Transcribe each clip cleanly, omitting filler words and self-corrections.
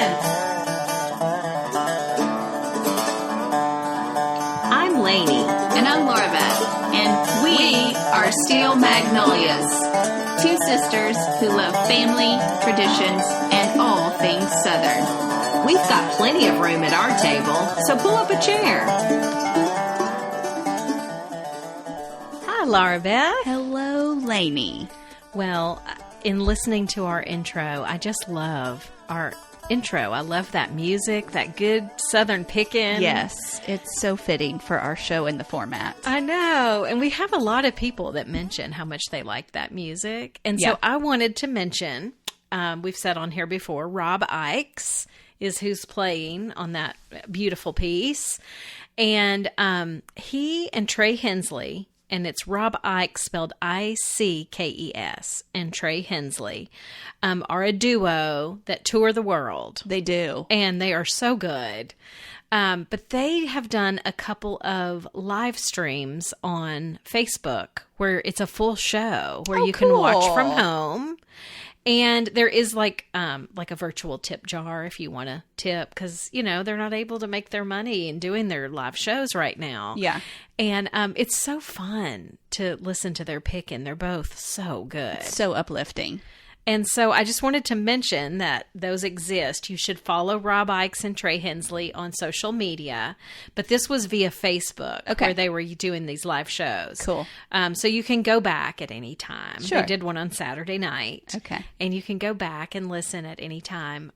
Beth. I'm Lainey. And I'm Laura Beth. And we are Steel Magnolias. Two sisters who love family, traditions, and all things Southern. We've got plenty of room at our table, so pull up a chair. Hi, Laura Beth. Hello, Lainey. Well, in listening to our intro, I just love our intro. I love that music, that good Southern pickin'. Yes, it's so fitting for our show in the format. I know. And we have a lot of people that mention how much they like that music. And so I wanted to mention, we've said on here before, Rob Ickes is who's playing on that beautiful piece. And he and Trey Hensley, and it's Rob Ickes spelled Ickes, and Trey Hensley, are a duo that tour the world. They do. And they are so good. But they have done a couple of live streams on Facebook where it's a full show where you can watch from home. And there is like a virtual tip jar if you want to tip, because, you know, they're not able to make their money in doing their live shows right now. Yeah. And it's so fun to listen to their picking. They're both so good. So uplifting. And so I just wanted to mention that those exist. You should follow Rob Ickes and Trey Hensley on social media. But this was via Facebook where they were doing these live shows. Cool. So you can go back at any time. Sure. They did one on Saturday night. Okay. And you can go back and listen at any time.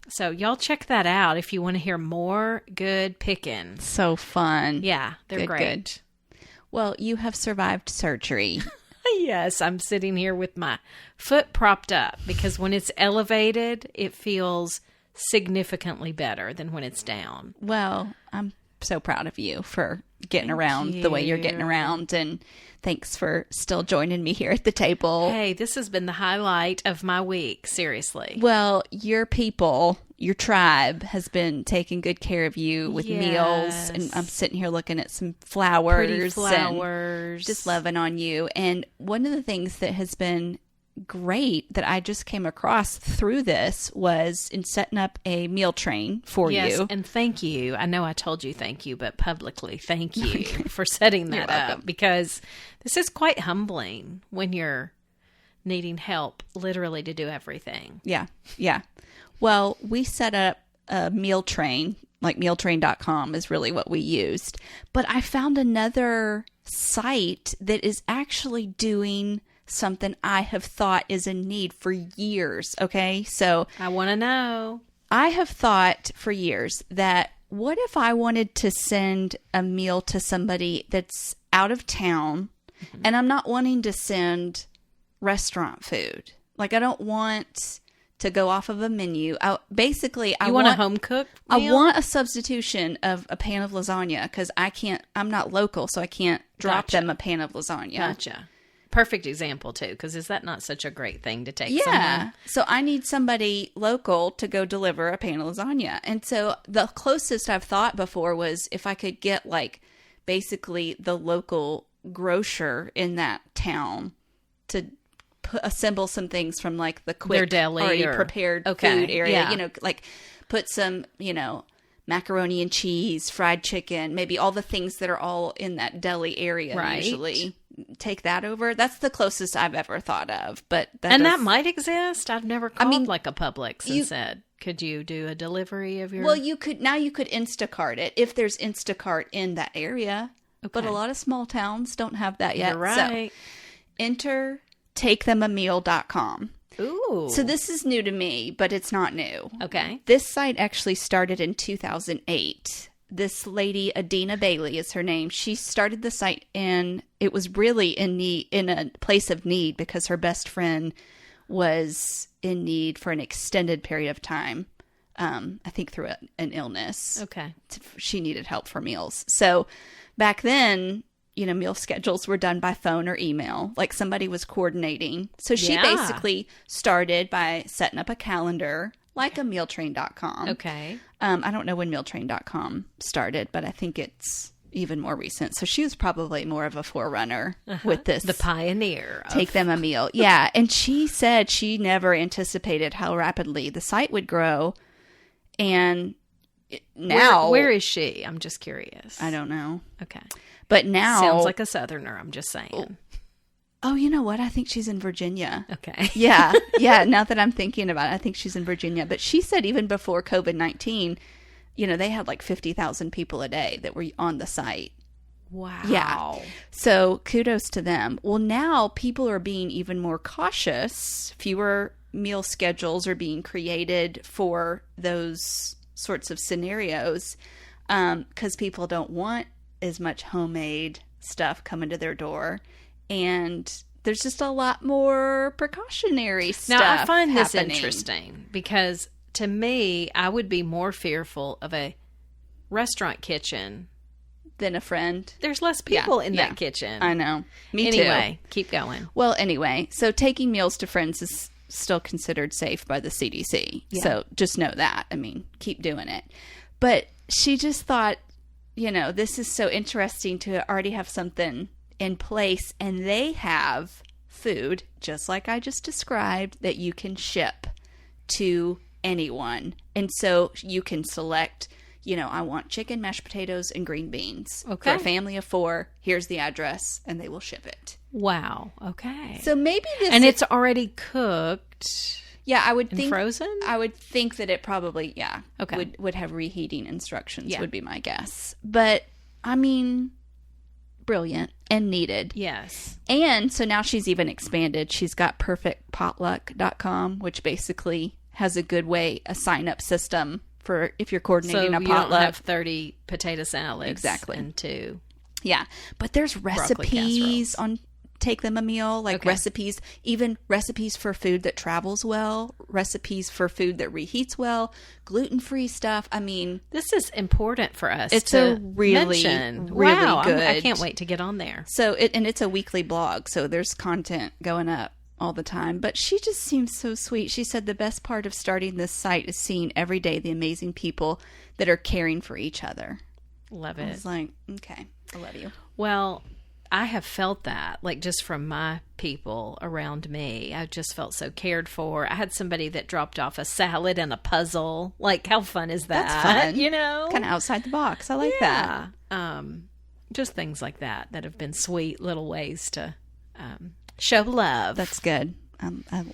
So y'all check that out if you want to hear more good picking. So fun. Yeah, they're great. Good. Well, you have survived surgery. Yes, I'm sitting here with my foot propped up because when it's elevated, it feels significantly better than when it's down. Well, I'm so proud of you for getting around the way you're getting around, and thanks for still joining me here at the table. Hey, this has been the highlight of my week, seriously. Well, your people, your tribe has been taking good care of you with meals, and I'm sitting here looking at some flowers. Pretty flowers. And just loving on you. And one of the things that has been great that I just came across through this was in setting up a meal train for you. Yes, and thank you. I know I told you thank you, but publicly thank you for setting that up, because this is quite humbling when you're needing help literally to do everything. Yeah, yeah. Well, we set up a meal train, like mealtrain.com is really what we used. But I found another site that is actually doing something I have thought is in need for years. Okay. So I want to know. I have thought for years that what if I wanted to send a meal to somebody that's out of town, and I'm not wanting to send restaurant food. Like, I don't want to go off of a menu. I want a home cooked meal? I want a substitution of a pan of lasagna, because I'm not local, so I can't drop them a pan of lasagna. Gotcha. Perfect example, too, because is that not such a great thing to take someone? So I need somebody local to go deliver a pan of lasagna. And so the closest I've thought before was if I could get, like, basically the local grocer in that town to assemble some things from, like, the quick, their deli already prepared food area. Yeah. You know, like, put some, macaroni and cheese, fried chicken, maybe all the things that are all in that deli area usually. Take that over. That's the closest I've ever thought of. But that might exist. I've never called like a Publix and said, could you do a delivery of your... Well, you could Instacart it if there's Instacart in that area. Okay. But a lot of small towns don't have that yet. You're right. So enter takethemameal.com. Ooh. So this is new to me, but it's not new. Okay. This site actually started in 2008. This lady, Adina Bailey is her name. She started the site, and it was really in a place of need because her best friend was in need for an extended period of time. I think through an illness. Okay. She needed help for meals. So back then, meal schedules were done by phone or email. Like, somebody was coordinating. So she basically started by setting up a calendar, like a mealtrain.com. Okay. I don't know when mealtrain.com started, but I think it's even more recent. So she was probably more of a forerunner with this. The pioneer. Take them a meal. Yeah. And she said she never anticipated how rapidly the site would grow. And now... Where is she? I'm just curious. I don't know. Okay. But now... Sounds like a Southerner, I'm just saying. Oh, you know what? I think she's in Virginia. Okay. Yeah. Now that I'm thinking about it, I think she's in Virginia. But she said even before COVID-19, they had like 50,000 people a day that were on the site. Wow. Yeah. So kudos to them. Well, now people are being even more cautious. Fewer meal schedules are being created for those sorts of scenarios because people don't want as much homemade stuff coming to their door. And there's just a lot more precautionary stuff. Now, I find this happening. interesting because to me, I would be more fearful of a restaurant kitchen than a friend. There's less people in that kitchen. I know. Me too. Anyway, keep going. Well, anyway, so taking meals to friends is still considered safe by the CDC. Yeah. So just know that. I mean, keep doing it. But she just thought, this is so interesting to already have something in place, and they have food, just like I just described, that you can ship to anyone. And so you can select, I want chicken, mashed potatoes, and green beans. Okay. For a family of 4, here's the address, and they will ship it. Wow. Okay. So maybe this... And it's already cooked. Yeah, I would think... frozen? I would think that it probably, okay. would have reheating instructions, would be my guess. But, I mean... brilliant and needed. Yes. And so now she's even expanded. She's got perfectpotluck.com, which basically has a sign-up system for if you're coordinating a potluck. So you don't have 30 potato salads. Exactly. And 2. Yeah. But there's recipes on Take Them a Meal, recipes, even recipes for food that travels well, recipes for food that reheats well, gluten-free stuff. I mean, this is important for us. It's to a really, mention. really wow, good. I can't wait to get on there. So it's a weekly blog, so there's content going up all the time. But she just seems so sweet. She said the best part of starting this site is seeing every day the amazing people that are caring for each other. Love it. I was like, okay, I love you. Well, I have felt that, just from my people around me. I just felt so cared for. I had somebody that dropped off a salad and a puzzle. How fun is that? That's fun. Kind of outside the box. I like that. Just things like that have been sweet little ways to show love. That's good.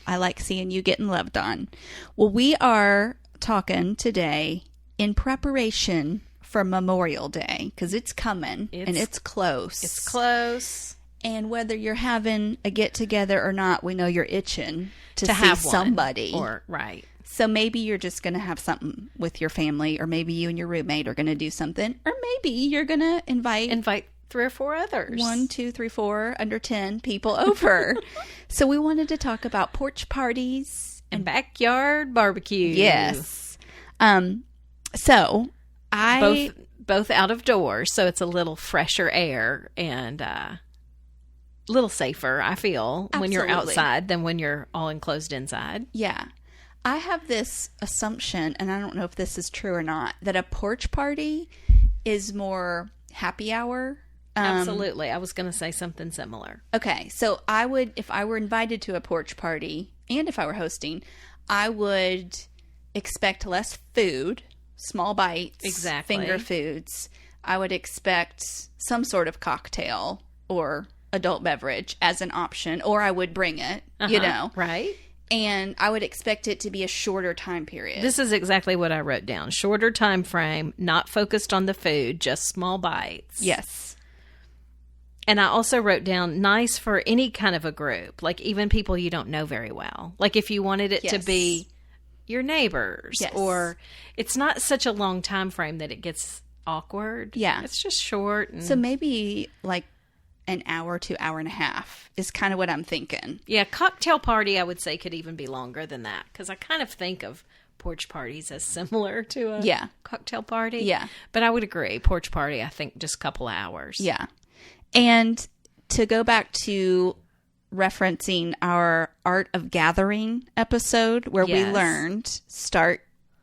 I like seeing you getting loved on. Well, we are talking today in preparation for Memorial Day, because it's coming and it's close. It's close. And whether you're having a get-together or not, we know you're itching to see have somebody. Right. So maybe you're just going to have something with your family, or maybe you and your roommate are going to do something, or maybe you're going to invite 3 or 4 others. 1, 2, 3, 4, under 10 people over. So we wanted to talk about porch parties and backyard barbecue. Yes. So both out of doors, so it's a little fresher air and a little safer, I feel, when you're outside than when you're all enclosed inside. Yeah. I have this assumption, and I don't know if this is true or not, that a porch party is more happy hour. Absolutely. I was going to say something similar. Okay. So I would, if I were invited to a porch party, and if I were hosting, I would expect less food. Small bites, exactly. Finger foods. I would expect some sort of cocktail or adult beverage as an option, or I would bring it, Right. And I would expect it to be a shorter time period. This is exactly what I wrote down. Shorter time frame, not focused on the food, just small bites. Yes. And I also wrote down nice for any kind of a group, even people you don't know very well. If you wanted it to be your neighbors, or it's not such a long time frame that it gets awkward. Yeah. It's just short. So maybe an hour to hour and a half is kind of what I'm thinking. Yeah. Cocktail party, I would say, could even be longer than that, because I kind of think of porch parties as similar to a cocktail party. Yeah. But I would agree. Porch party, I think just a couple hours. Yeah. And to go back to referencing our Art of Gathering episode, where we learned start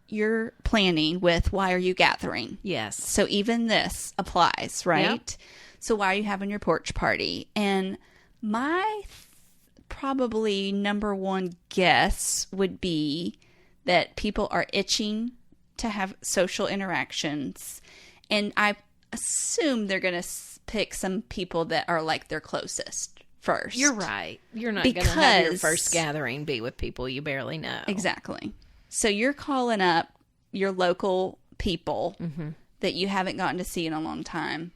your planning with why are you gathering? Yes. So even this applies, right? Yep. So why are you having your porch party? And my probably number one guess would be that people are itching to have social interactions. And I assume they're going to pick some people that are like their closest first. You're right. You're not going to have your first gathering be with people you barely know. Exactly. So you're calling up your local people that you haven't gotten to see in a long time.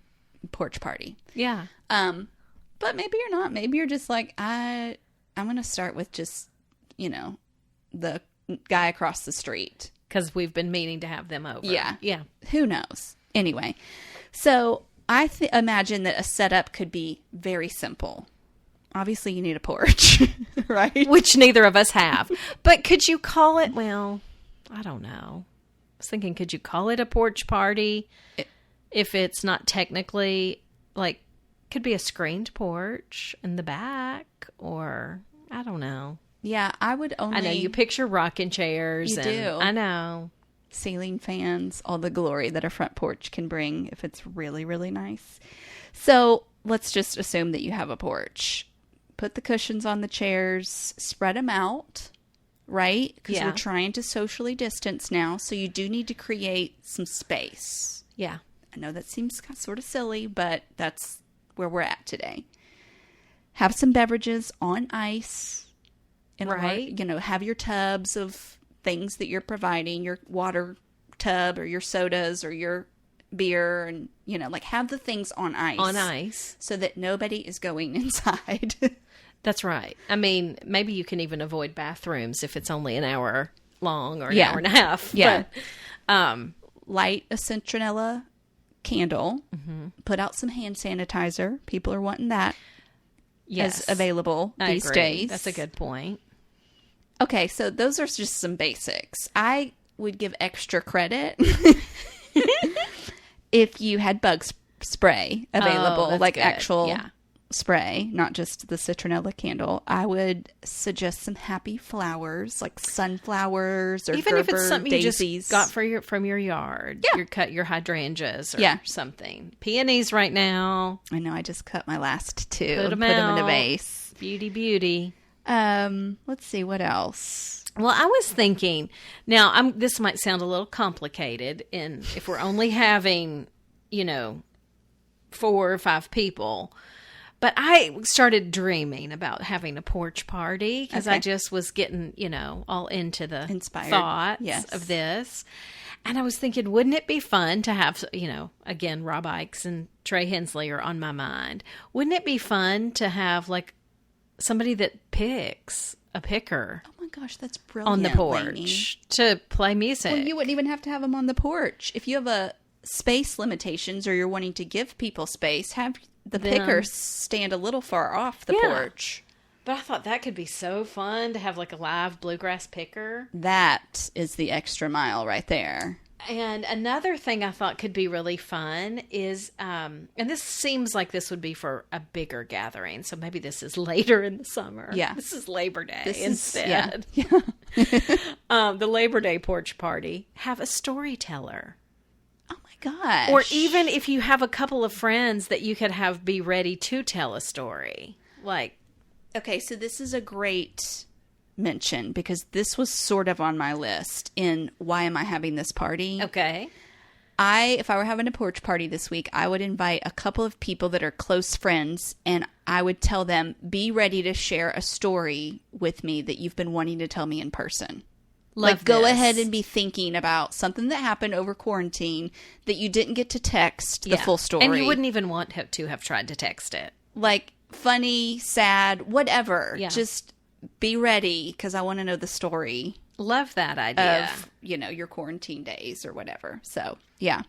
Porch party. Yeah. But maybe you're not. Maybe you're just like, I'm going to start with just, the guy across the street. Because we've been meaning to have them over. Yeah. Yeah. Who knows? Anyway, so I imagine that a setup could be very simple. Obviously, you need a porch, right? Which neither of us have. But could you call it, well, I don't know. I was thinking, could you call it a porch party if it's not technically, like, could be a screened porch in the back, or I don't know. Yeah, I would only... I know, you picture rocking chairs. You do. I know. Ceiling fans, all the glory that a front porch can bring if it's really, really nice. So let's just assume that you have a porch. Put the cushions on the chairs, spread them out, right? Because we're trying to socially distance now, so you do need to create some space. Yeah. I know that seems sort of silly, but that's where we're at today. Have some beverages on ice. Right. Have your tubs of things that you're providing, your water tub or your sodas or your beer, and, have the things on ice. On ice. So that nobody is going inside. That's right. I mean, maybe you can even avoid bathrooms if it's only an hour long or an hour and a half. Yeah. But, light a citronella candle. Put out some hand sanitizer. People are wanting that. Yes. As available these agree. days. That's a good point. Okay, so those are just some basics. I would give extra credit if you had bug spray available, like good. Actual spray, not just the citronella candle. I would suggest some happy flowers, like sunflowers or even Gerber if it's something daisies. You just got from your yard. Yeah. Cut your hydrangeas or something. Peonies right now. I know. I just cut my last two. Put them in a vase. Beauty. Let's see what else. Well, I was thinking. Now, this might sound a little complicated, if we're only having, 4 or 5 people. But I started dreaming about having a porch party because I just was getting, all into the inspired thoughts of this. And I was thinking, wouldn't it be fun to have, again, Rob Ikes and Trey Hensley are on my mind. Wouldn't it be fun to have, like, somebody that picks a picker? Oh my gosh, that's brilliant. On the porch Lainey. to play music. Well, you wouldn't even have to have them on the porch. If you have a space limitations or you're wanting to give people space, have the picker stand a little far off the porch. But I thought that could be so fun to have like a live bluegrass picker. That is the extra mile right there. And another thing I thought could be really fun is, and this seems like this would be for a bigger gathering, so maybe this is later in the summer. Yeah. This is Labor Day instead. The Labor Day porch party. Have a storyteller. Oh my gosh. Or even if you have a couple of friends that you could have be ready to tell a story. Like. Okay, so this is a great mention because this was sort of on my list in why am I having this party? Okay. If I were having a porch party this week, I would invite a couple of people that are close friends and I would tell them, be ready to share a story with me that you've been wanting to tell me in person. Go ahead and be thinking about something that happened over quarantine that you didn't get to text the full story. And you wouldn't even want to have tried to text it. Like funny, sad, whatever. Yeah. Just be ready because I want to know the story. Love that idea. Of, your quarantine days or whatever. So, yeah.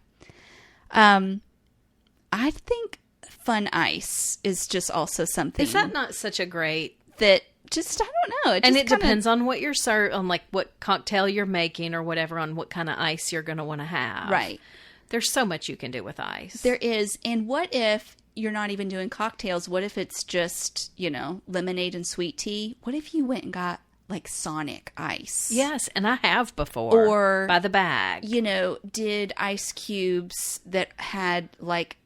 I think fun ice is just also something. Is that not such a great... That just, I don't know. It depends on what you're on like what cocktail you're making or whatever, on what kind of ice you're going to want to have. Right. There's so much you can do with ice. There is. And what if you're not even doing cocktails? What if it's just, lemonade and sweet tea? What if you went and got like Sonic ice? Yes, and I have before. Or by the bag. Did ice cubes that had like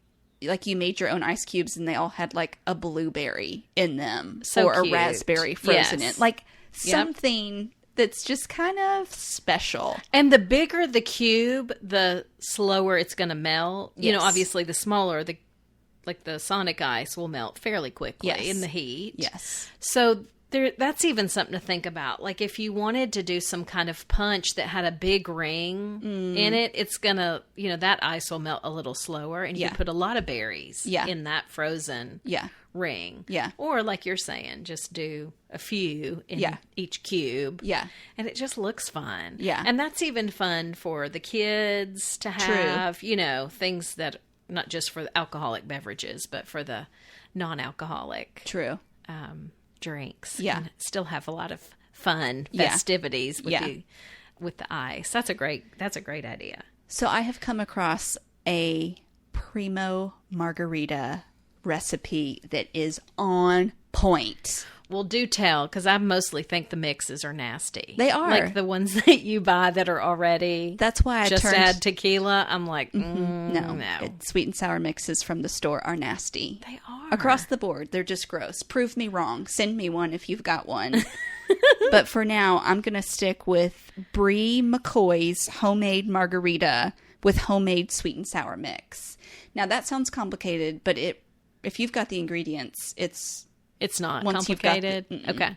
you made your own ice cubes and they all had like a blueberry in them. So or cute. A raspberry frozen in. Like something that's just kind of special. And the bigger the cube, the slower it's going to melt. You know, Yes. obviously the smaller, like the Sonic ice will melt fairly quickly Yes. in the heat. Yes. So that's even something to think about. Like if you wanted to do some kind of punch that had a big ring in it, it's going to, that ice will melt a little slower, and you can put a lot of berries in that frozen ring. Yeah. Or like you're saying, just do a few in each cube. Yeah. And it just looks fun. Yeah. And that's even fun for the kids to have, things that not just for the alcoholic beverages, but for the non-alcoholic True. drinks. Yeah. And still have a lot of fun festivities with the ice. That's a great idea. So I have come across a primo margarita recipe that is on point. Well, do tell, because I mostly think the mixes are nasty. They are. Like the ones that you buy that are already That's why I just turned... add tequila. I'm like, No. no. Sweet and sour mixes from the store are nasty. They are. Across the board, they're just gross. Prove me wrong. Send me one if you've got one. But for now, I'm going to stick with Brie McCoy's homemade margarita with homemade sweet and sour mix. Now, that sounds complicated, but if you've got the ingredients, it's not once you've got complicated. Okay.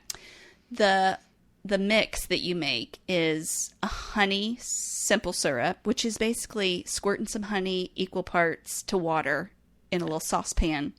The mix that you make is a honey simple syrup, which is basically squirting some honey equal parts to water in a little saucepan.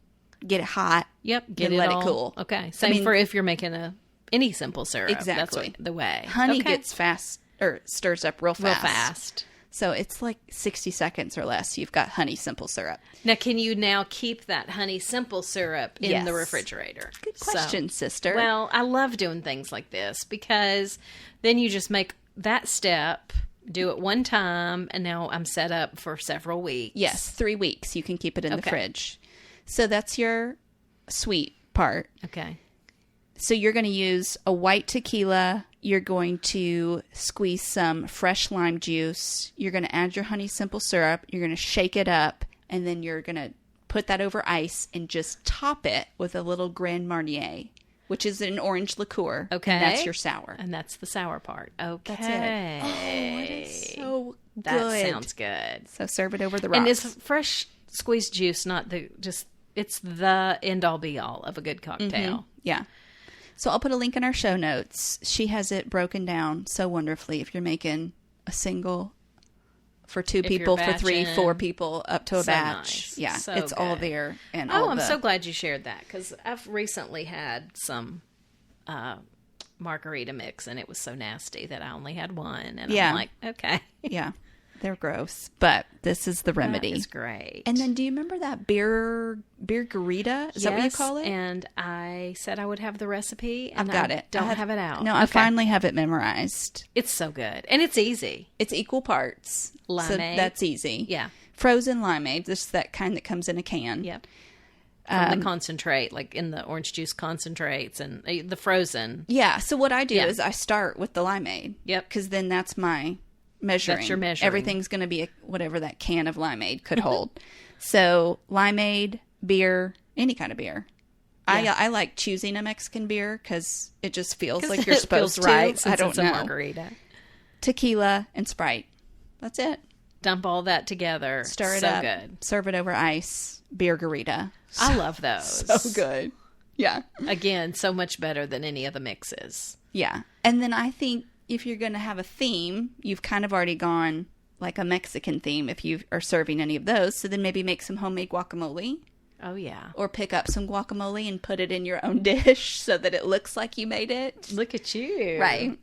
Get it hot. Yep. Then let it cool. Okay. Same for if you're making any simple syrup. Exactly. That's the way. Honey Okay. gets fast or stirs up real fast. real fast. So it's like 60 seconds or less. You've got honey simple syrup. Now, can you now keep that honey simple syrup in Yes. the refrigerator? Good question, sister. Well, I love doing things like this because then you just make that step, do it one time, and now I'm set up for several weeks. Yes, 3 weeks. You can keep it in the Okay. fridge. So that's your sweet part. Okay. So you're going to use a white tequila. You're going to squeeze some fresh lime juice. You're going to add your honey simple syrup. You're going to shake it up. And then you're going to put that over ice and just top it with a little Grand Marnier, which is an orange liqueur. Okay. And that's your sour. And that's the sour part. Okay. That's it. Oh, it is so good. That sounds good. So serve it over the rocks. And is fresh squeezed juice not it's the end all be all of a good cocktail. Yeah. So I'll put a link in our show notes. She has it broken down so wonderfully. If you're making a single for 2 people, for 3, 4 people, up to a So batch. nice. Yeah, So it's all good. there. And Oh, all I'm the, so glad you shared that because I've recently had some margarita mix and it was so nasty that I only had one. And Yeah. I'm like, okay. Yeah, they're gross. But this is the remedy. That is great. And then do you remember that beer garita? Is that what you Yes, call it? And I said I would have the recipe. And I've got I it. Don't I have it out. No, I finally have it memorized. It's so good. And it's easy. It's equal parts. So Limeade. that's easy. Yeah. Frozen limeade, just that kind that comes in a can. Yep. From the concentrate, like in the orange juice concentrates and the frozen. Yeah. So what I do Yeah. is I start with the limeade. Yep. Because then that's my measuring. That's your measuring. Everything's going to be whatever that can of limeade could hold. So limeade, beer, any kind of beer. Yeah. I like choosing a Mexican beer because it just feels like It you're feels supposed to. right since I don't it's a know. margarita. Tequila and Sprite. That's it. Dump all that together. Stir it so up. good. Serve it over ice. Beer garita. I love those. So good. Yeah. Again, so much better than any of the mixes. Yeah. And then I think if you're going to have a theme, you've kind of already gone like a Mexican theme if you are serving any of those. So then maybe make some homemade guacamole Oh, yeah. or pick up some guacamole and put it in your own dish so that it looks like you made it. Look at you. Right.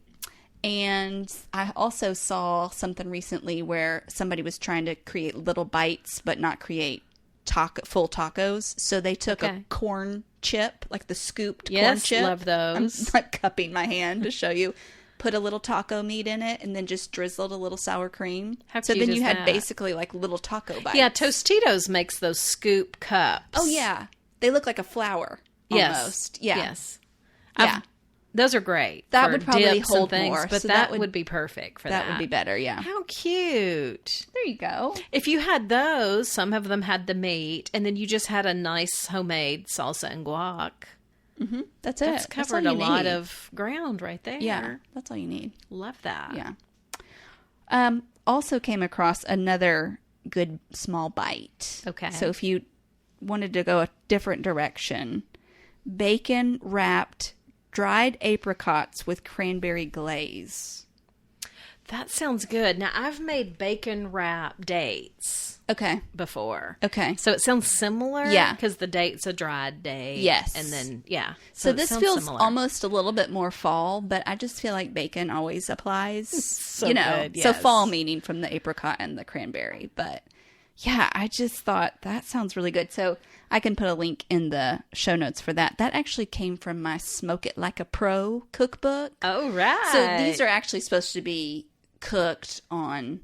And I also saw something recently where somebody was trying to create little bites but not create full tacos. So they took a corn chip, like the scooped corn Yes, chip. love those. I'm like cupping my hand to show you. Put a little taco meat in it and then just drizzled a little sour cream. How so cute then is you had that? basically like little taco bites. Yeah, Tostitos makes those scoop cups. Oh, yeah. They look like a flower Yes. almost. Yeah. Yes. Yeah. Those are great. That for would probably dips and hold things, more, But so that that would be perfect for That that. would be better, yeah. How cute. There you go. If you had those, some of them had the meat, and then you just had a nice homemade salsa and guac. That's it. That's covered a lot of ground right there. Yeah, that's all you need. Love that. Yeah. Also came across another good small bite. Okay. So if you wanted to go a different direction, bacon wrapped dried apricots with cranberry glaze. That sounds good. Now, I've made bacon wrap dates before. Okay. So it sounds similar. Yeah. Because the date's a dried date. Yes. And then, yeah. So this feels similar. almost a little bit more fall, but I just feel like bacon always applies. So you know, good, so yes. fall meaning from the apricot and the cranberry. But yeah, I just thought that sounds really good. So I can put a link in the show notes for that. That actually came from my Smoke It Like a Pro cookbook. Oh, right. So these are actually supposed to be cooked on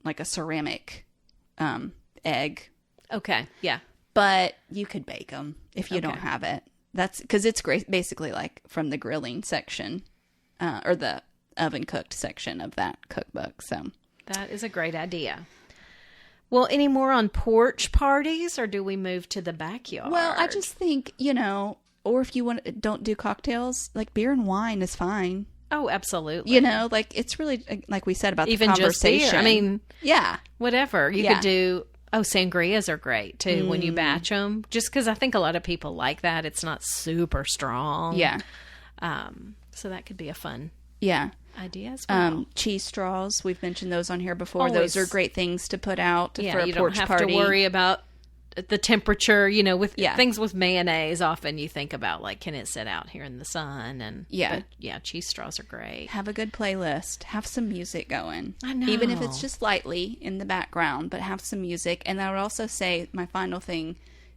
like a ceramic egg. Okay. Yeah. But you could bake them if you don't have it. That's because it's great, basically like from the grilling section or the oven cooked section of that cookbook. So that is a great idea. Well, any more on porch parties, or do we move to the backyard? Well, I just think, or if you don't do cocktails, like beer and wine is fine. Oh, absolutely. It's really like we said about even the conversation. Just beer. I mean, yeah, whatever you could do. Oh, sangrias are great too when you batch them. Just because I think a lot of people like that. It's not super strong. Yeah. So that could be a fun idea as well. Cheese straws, we've mentioned those on here before. Always. Those are great things to put out for a porch party. You don't have to worry about the temperature. With things with mayonnaise, often you think about like, can it sit out here in the sun? And cheese straws are great. Have a good playlist. Have some music going. I know. Even if it's just lightly in the background, but have some music. And I would also say, my final thing,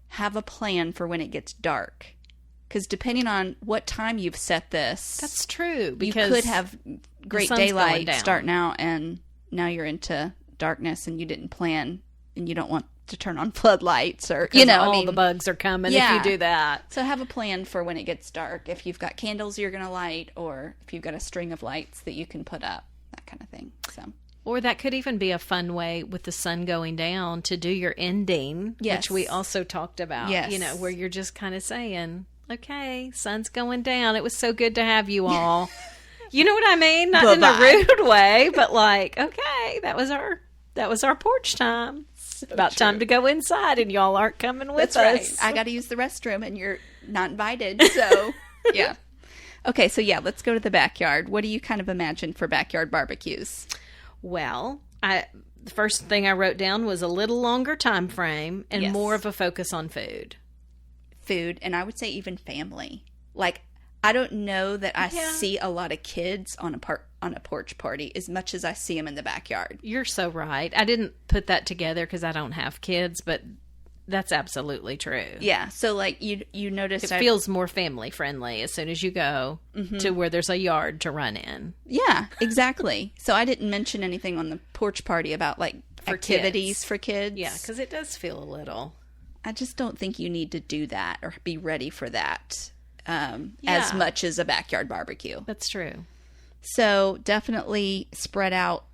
have a plan for when it gets dark. Because depending on what time you've set this, that's true. Because you could have great daylight starting out, and now you're into darkness, and you didn't plan, and you don't want to turn on floodlights, or all the bugs are coming if you do that. So have a plan for when it gets dark. If you've got candles you're going to light, or if you've got a string of lights that you can put up, that kind of thing. So. Or that could even be a fun way with the sun going down to do your ending, which we also talked about. Yes. Where you're just kind of saying, okay, sun's going down. It was so good to have you all. You know what I mean? Not in a rude way, but like, okay, that was our porch time. So about time to go inside, and y'all aren't coming with us. Right. I got to use the restroom, and you're not invited. So, yeah. Okay, so let's go to the backyard. What do you kind of imagine for backyard barbecues? Well, the first thing I wrote down was a little longer time frame and more of a focus on food. And I would say even family. Like, I don't know that I see a lot of kids on a porch party as much as I see them in the backyard. You're so right. I didn't put that together because I don't have kids, but that's absolutely true. Yeah. So like you notice it feels more family friendly as soon as you go to where there's a yard to run in. Yeah, exactly. So I didn't mention anything on the porch party about like activities for kids. Yeah, because it does feel a little. I just don't think you need to do that or be ready for that as much as a backyard barbecue. That's true. So definitely spread out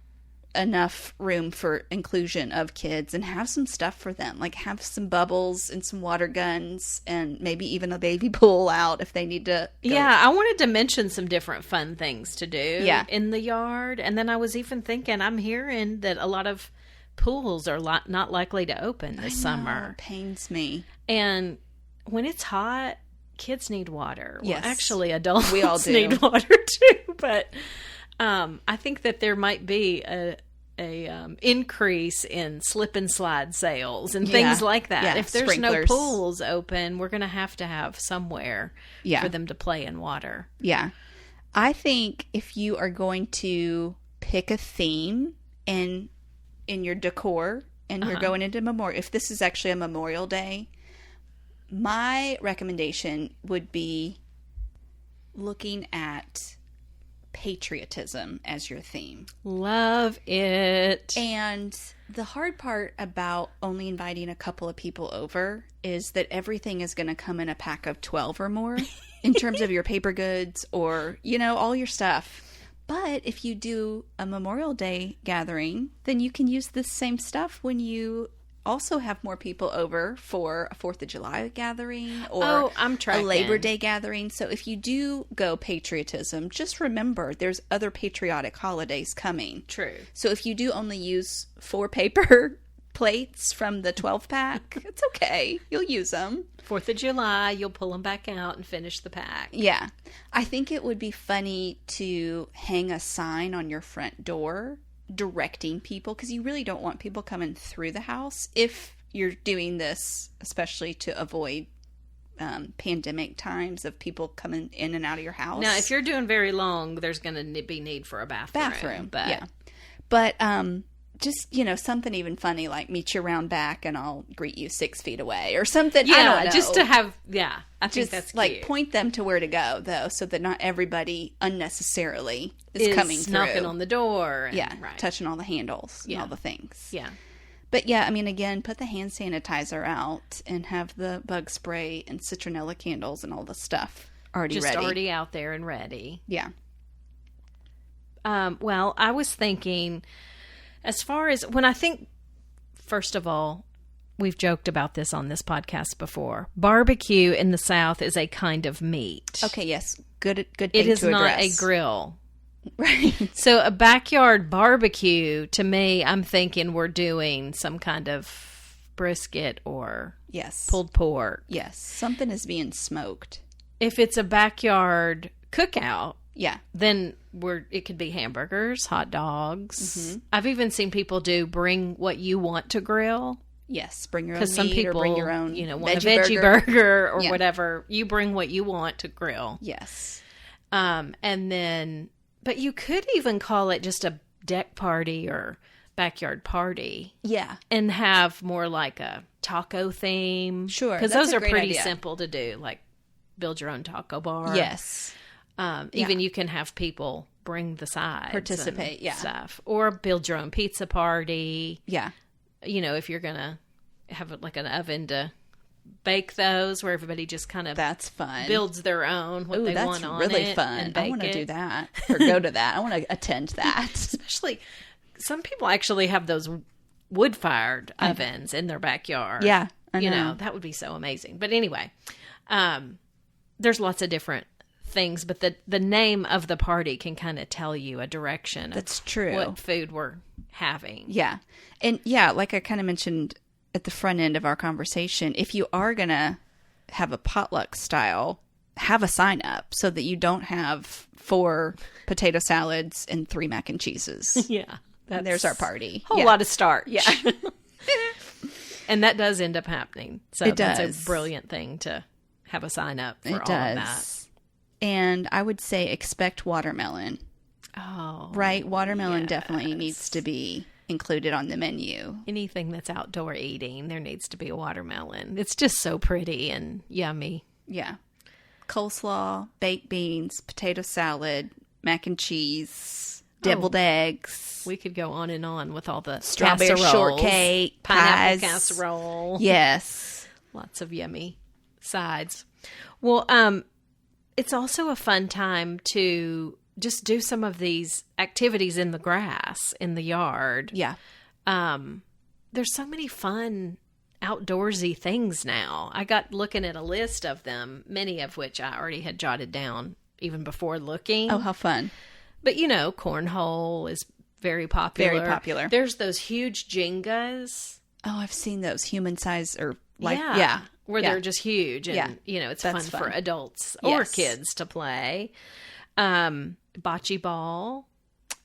enough room for inclusion of kids and have some stuff for them. Like have some bubbles and some water guns and maybe even a baby pool out if they need to go. Yeah, I wanted to mention some different fun things to do in the yard. And then I was even thinking, I'm hearing that a lot of pools are not likely to open this summer. It pains me. And when it's hot, kids need water. Yes. Well, actually, adults we all do. need water too. But I think that there might be a increase in slip and slide sales and things like that. Yeah, if there's sprinklers. no pools open, we're going to have somewhere for them to play in water. Yeah. I think if you are going to pick a theme in your decor and you're going into Memorial, if this is actually a Memorial Day, my recommendation would be looking at patriotism as your theme. Love it. And the hard part about only inviting a couple of people over is that everything is going to come in a pack of 12 or more in terms of your paper goods or, all your stuff. But if you do a Memorial Day gathering, then you can use this same stuff when you also have more people over for a 4th of July gathering or I'm tracking. a Labor Day gathering. So if you do go patriotism, just remember there's other patriotic holidays coming. True. So if you do only use 4 paper plates from the 12-pack, it's okay. You'll use them. 4th of July, you'll pull them back out and finish the pack. Yeah. I think it would be funny to hang a sign on your front door directing people, because you really don't want people coming through the house if you're doing this, especially to avoid pandemic times of people coming in and out of your house. Now, if you're doing very long, there's going to be need for a bathroom. But... yeah. But just, something even funny like meet you around back and I'll greet you 6 feet away or something. Yeah, I don't know. just to have, I think just that's cute. like point them to where to go, though, so that not everybody unnecessarily is coming through. Knocking on the door. And, right. Touching all the handles and all the things. Yeah. But yeah, I mean, again, put the hand sanitizer out and have the bug spray and citronella candles and all the stuff already ready. Just already out there and ready. Yeah. Well, I was thinking, as far as when I think, first of all, we've joked about this on this podcast before. Barbecue in the South is a kind of meat. Okay, yes. Good thing it is to not address. a grill. Right. So a backyard barbecue, to me, I'm thinking we're doing some kind of brisket or pulled pork. Yes. Something is being smoked. If it's a backyard cookout, then it could be hamburgers, hot dogs. Mm-hmm. I've even seen people do bring what you want to grill. Yes, bring your own meat, some people, or bring your own want a veggie burger or whatever. You bring what you want to grill. Yes. And then, but you could even call it just a deck party or backyard party. Yeah. And have more like a taco theme. Sure. Because those are pretty simple to do, like build your own taco bar. Yes. Even you can have people bring the sides. Participate, stuff. Or build your own pizza party. Yeah. If you're going to have like an oven to bake those where everybody just kind of that's fun. Builds their own what they want on it. That's really fun. I want to do that or go to that. I want to attend that. Especially some people actually have those wood-fired ovens in their backyard. Yeah. I know. That would be so amazing. But anyway, there's lots of different things, but the name of the party can kind of tell you a direction. That's true. What food we're having. Yeah. And like I kind of mentioned at the front end of our conversation, if you are going to have a potluck style, have a sign up so that you don't have 4 potato salads and 3 mac and cheeses. Yeah. And there's our party. Whole lot of starch. Yeah. And that does end up happening. So it that's does. a brilliant thing to have a sign up for it all does. of that. And I would say expect watermelon. Oh. Right? Watermelon definitely needs to be included on the menu. Anything that's outdoor eating, there needs to be a watermelon. It's just so pretty and yummy. Yeah. Coleslaw, baked beans, potato salad, mac and cheese, deviled eggs. We could go on and on with all the strawberry casseroles, shortcake, pineapple pies. casserole. Yes. Lots of yummy sides. Well, it's also a fun time to just do some of these activities in the grass, in the yard. Yeah. There's so many fun outdoorsy things now. I got looking at a list of them, many of which I already had jotted down even before looking. Oh, how fun. But, cornhole is very popular. Very popular. There's those huge Jengas. Oh, I've seen those human size or like, where they're just huge and, it's fun for adults or kids to play. Bocce ball.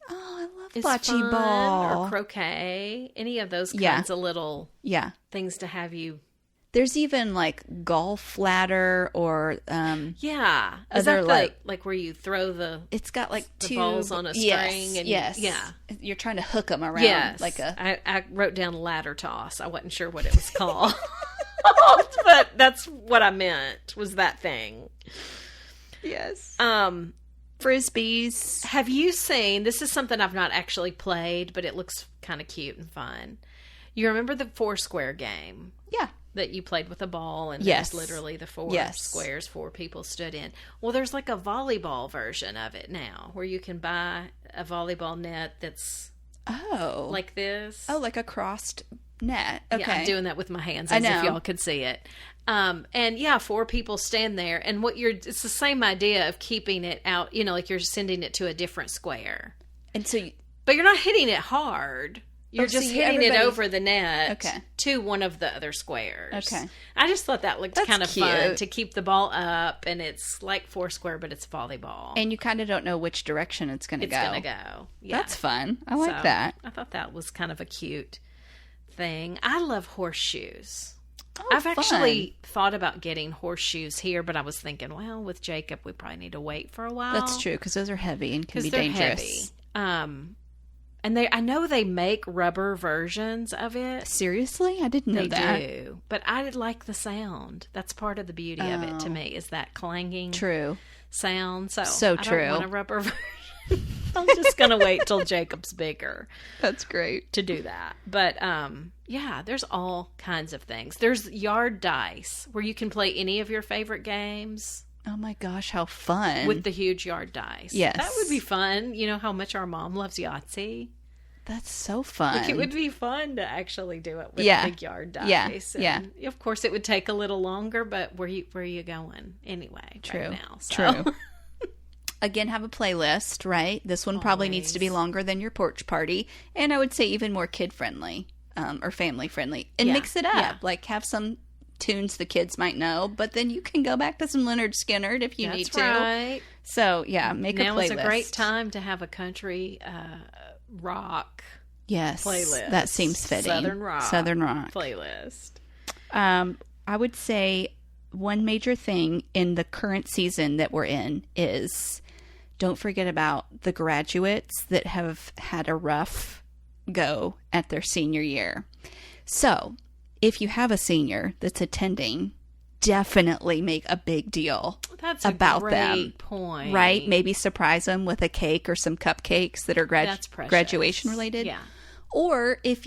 Oh, I love is bocce fun, ball. Or croquet. Any of those kinds of little things to have you. There's even like golf ladder or Is other that like where you throw the it's got like the 2 balls on a string and you're trying to hook them around like a I wrote down ladder toss. I wasn't sure what it was called. But that's what I meant was that thing. Yes. Frisbees. Have you seen, this is something I've not actually played, but it looks kind of cute and fun. You remember the 4 square game? Yeah. That you played with a ball and there's literally the 4 squares 4 people stood in. Well, there's like a volleyball version of it now where you can buy a volleyball net that's like this. Oh, like a crossed net. Okay. Yeah, I'm doing that with my hands I as if know. y'all could see it. And yeah, 4 people stand there, and it's the same idea of keeping it out, like you're sending it to a different square. And so, But you're not hitting it hard. You're just hitting it over the net to one of the other squares. Okay. I just thought that looked That's kind of cute. fun to keep the ball up, and it's like Foursquare, but it's volleyball. and you kind of don't know which direction it's going to go. It's going to go. Yeah. That's fun. I like that. I thought that was kind of a cute thing. I love horseshoes. Oh, I've fun. actually thought about getting horseshoes here, but I was thinking, well, with Jacob, we probably need to wait for a while. That's true, because those are heavy and can be they're dangerous. heavy. And I know they make rubber versions of it. Seriously? I didn't know They that. do. But I like the sound. That's part of the beauty of it to me, is that clanging True. sound. So I true. don't want a rubber version. I'm just going to wait till Jacob's bigger That's great. to do that. But yeah, there's all kinds of things. There's yard dice where you can play any of your favorite games Oh my gosh, how fun. with the huge yard dice. Yes. That would be fun. You know how much our mom loves Yahtzee? That's so fun. Like, it would be fun to actually do it with Yeah. big yard Yeah. dice. Yeah. And of course, it would take a little longer, but where are you going anyway? True. Right now, so. True. Again, have a playlist, right? This one probably needs to be longer than your porch party. And I would say even more kid-friendly or family-friendly. And Yeah. mix it up. Yeah. Like, have some tunes the kids might know, but then you can go back to some Leonard Skinner if you That's need to. right. So, yeah, make Now a playlist. is a great time to have a country rock Yes. playlist. That seems fitting. Southern rock playlist. I would say one major thing in the current season that we're in is don't forget about the graduates that have had a rough go at their senior year. So, if you have a senior that's attending, definitely make a big deal That's about a great them. point. Right? Maybe surprise them with a cake or some cupcakes that are That's precious. graduation related. Yeah. Or if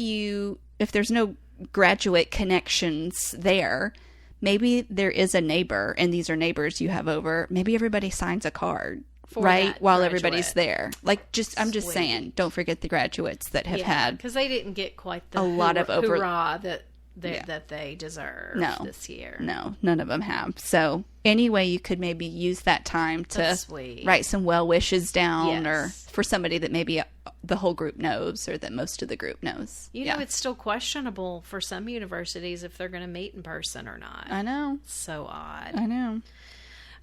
there's no graduate connections there, maybe there is a neighbor and these are neighbors you have over. Maybe everybody signs a card, right? that While graduate. everybody's there. Like I'm just Sweet. saying, don't forget the graduates that have had because they didn't get quite the a lot of over- hurrah that they deserve this year. No, none of them have. So anyway, you could maybe use that time to That's sweet. write some well wishes down or Yes. for somebody that maybe the whole group knows or that most of the group knows. You know, it's still questionable for some universities if they're going to meet in person or not. I know. So odd. I know.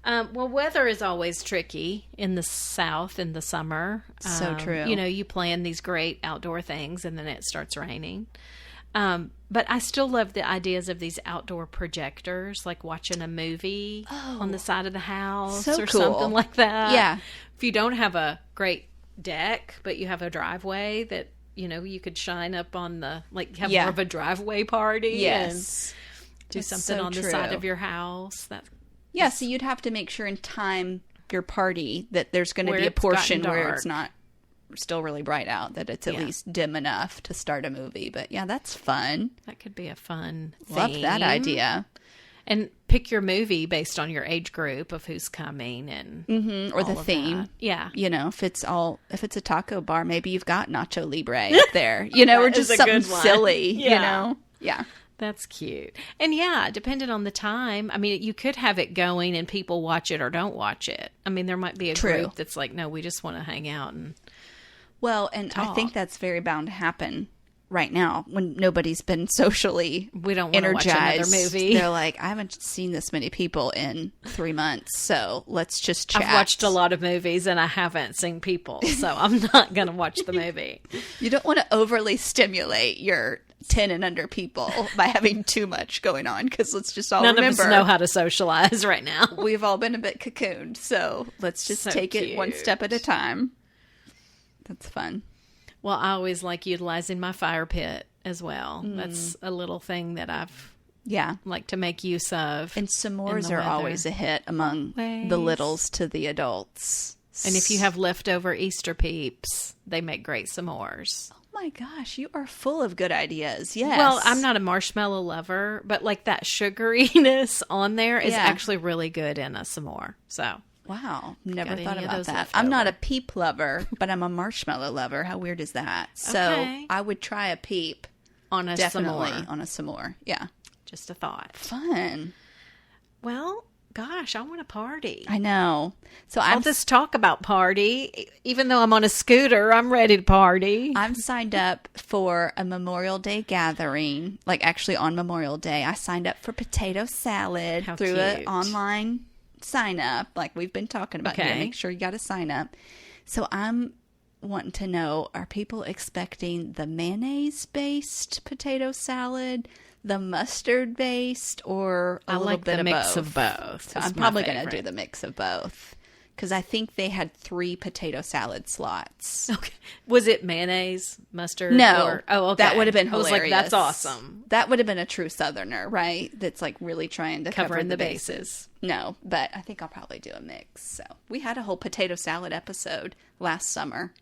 Well, weather is always tricky in the South in the summer. So true. You know, you plan these great outdoor things and then it starts raining. But I still love the ideas of these outdoor projectors, like watching a movie on the side of the house So or cool. something like that. Yeah. If you don't have a great deck, but you have a driveway that, you could shine up on have Yeah. more of a driveway party Yes. and do That's something so on the true. side of your house. Yeah, so you'd have to make sure in time your party that there's going to Where be a it's gotten portion where it's dark. not still really bright out, that it's at least dim enough to start a movie. But yeah, that's fun. That could be a fun theme. Love that idea. And pick your movie based on your age group of who's coming and Or the all of theme. that. Yeah. If it's a taco bar, maybe you've got Nacho Libre up there, or That just is a something good one. silly, Yeah. Yeah. That's cute. And yeah, depending on the time, I mean, you could have it going and people watch it or don't watch it. I mean, there might be a True. group that's like, no, we just want to hang out and Well, and I think that's very bound to happen right now when nobody's been socially we don't want to watch energized. another movie. They're like, I haven't seen this many people in 3 months, so let's just chat. I've watched a lot of movies and I haven't seen people, so I'm not going to watch the movie. You don't want to overly stimulate your 10 and under people by having too much going on, because let's just all None remember of us know how to socialize right now. we've all been a bit cocooned, so let's just So take it one cute. step at a time. That's fun. Well, I always like utilizing my fire pit as well. That's a little thing that I've Yeah. like to make use of. And s'mores the are weather. always a hit among the Always. littles to the adults. And if you have leftover Easter peeps, they make great s'mores. Oh my gosh, you are full of good ideas. Yes. Well, I'm not a marshmallow lover, but like that sugariness on there is Yeah. actually really good in a s'more. So Wow. Never Got thought any of about those that. left I'm not a over? peep lover, but I'm a marshmallow lover. How weird is that? So Okay. I would try a peep on a Definitely s'more. on a s'more. Yeah. Just a thought. Fun. Well, gosh, I want to party. I know. So I'll just talk about party. Even though I'm on a scooter, I'm ready to party. I'm signed up for a Memorial Day gathering. Like actually on Memorial Day, I signed up for potato salad How through an cute. online sign up. Like we've been talking about here. Okay. Make sure you got to sign up. So I'm wanting to know, are people expecting the mayonnaise-based potato salad, the mustard-based, or a I little like bit the of mix both? of both. So is I'm my probably going to favorite. do the mix of both. Because I think they had 3 potato salad slots. Okay. Was it mayonnaise, mustard? No. Or, oh, okay. That would have been I was hilarious. like, that's awesome. That would have been a true Southerner, right? That's like really trying to cover Covering the the bases. bases. No, but I think I'll probably do a mix. So we had a whole potato salad episode last summer.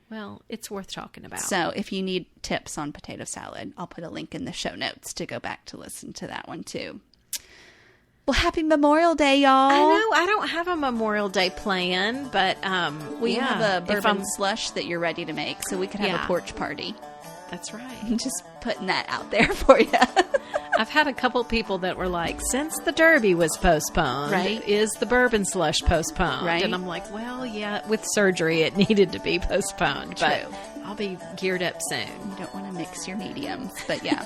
Well, it's worth talking about. So if you need tips on potato salad, I'll put a link in the show notes to go back to listen to that one too. Well, happy Memorial Day, y'all. I know I don't have a Memorial Day plan, but We yeah, have a if bourbon I'm- slush that you're ready to make, so we could have Yeah. a porch party. That's right. Just putting that out there for you. I've had a couple people that were like, since the Derby was postponed, Right. is the bourbon slush postponed? Right. And I'm like, well, yeah, with surgery it needed to be postponed, but True. I'll be geared up soon. You don't want to mix your mediums, but yeah,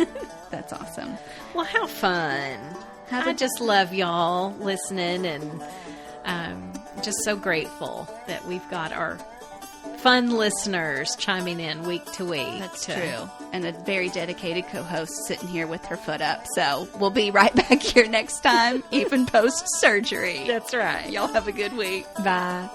that's awesome. Well, how fun. Have I a- just love y'all listening and just so grateful that we've got our fun listeners chiming in week to week. That's true. And a very dedicated co-host sitting here with her foot up. So we'll be right back here next time, even post-surgery. That's right. Y'all have a good week. Bye.